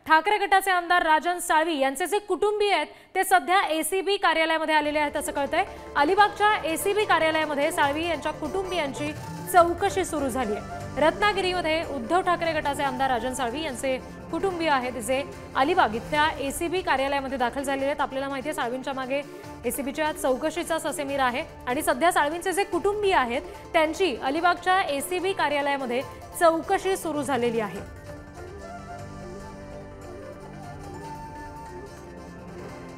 ठाकरे गटाचे आमदार राजन साळवी यांचे जे कुटुंबीय आहेत ते सध्या एसीबी कार्यालयामध्ये आलेले आहेत असं कळतंय। अलिबागच्या एसीबी कार्यालयामध्ये साळवी यांच्या कुटुंबियांची चौकशी सुरू झाली आहे। रत्नागिरीमध्ये उद्धव ठाकरे गटाचे आमदार राजन साळवी यांचे कुटुंबीय आहेत जे अलिबाग इथल्या एसीबी कार्यालयामध्ये दाखल झालेले आहेत। आपल्याला माहिती आहे साळवींच्या मागे एसीबीच्या चौकशीचा ससेमीर आहे आणि सध्या साळवींचे जे कुटुंबीय आहेत त्यांची अलिबागच्या एसीबी कार्यालयामध्ये चौकशी सुरू झालेली आहे।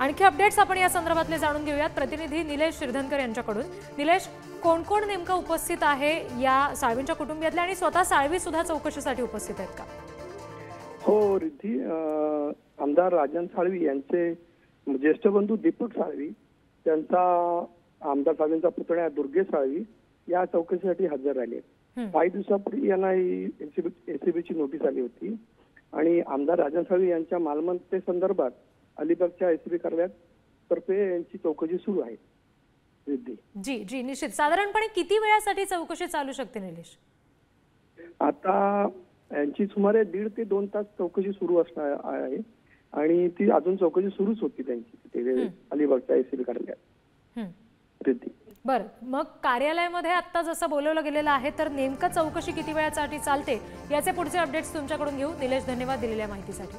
आणखी अपडेट्स आपण या संदर्भातले जाणून घेऊयात प्रतिनिधी निलेश शिरधनकर यांच्याकडून। निलेश, कोण कोण नेमकं उपस्थित आहे या साळवींच्या कुटुंबियातले आणि स्वतः साळवी सुद्धा चौकशीसाठी उपस्थित आहेत का? हो रिद्धी, आमदार राजन साळवी यांचे ज्येष्ठ बंधू दीपक साळवी, त्यांचा आमदार साळवींचा पुतण्या दुर्गे साळवी या चौकशीसाठी हजर राहिले। काही दिवसापूर्वी यांना एसीबीची नोटीस आली होती आणि आमदार राजन साळवी यांच्या मालमत्ते संदर्भात अलिबागच्या एसीबी कार्यालयात तर्फे यांची चौकशी सुरू आहे। जी जी निश्चित। साधारणपणे किती वेळासाठी चौकशी चालू शकते निलेश? आता यांची सुमारे 1.5 ते 2 तास चौकशी सुरू असणार आहे आणि ती अजून चौकशी सुरूच होती त्यांची अलिबागच्या एसीबी कार्यालयात। बरं, मग कार्यालयामध्ये आता जसं बोलवलं गेलेलं आहे तर नेमकं चौकशी किती वेळासाठी चालते याचे पुढचे अपडेट्स तुमच्याकडून घेऊ। निलेश, धन्यवाद दिलेल्या माहितीसाठी।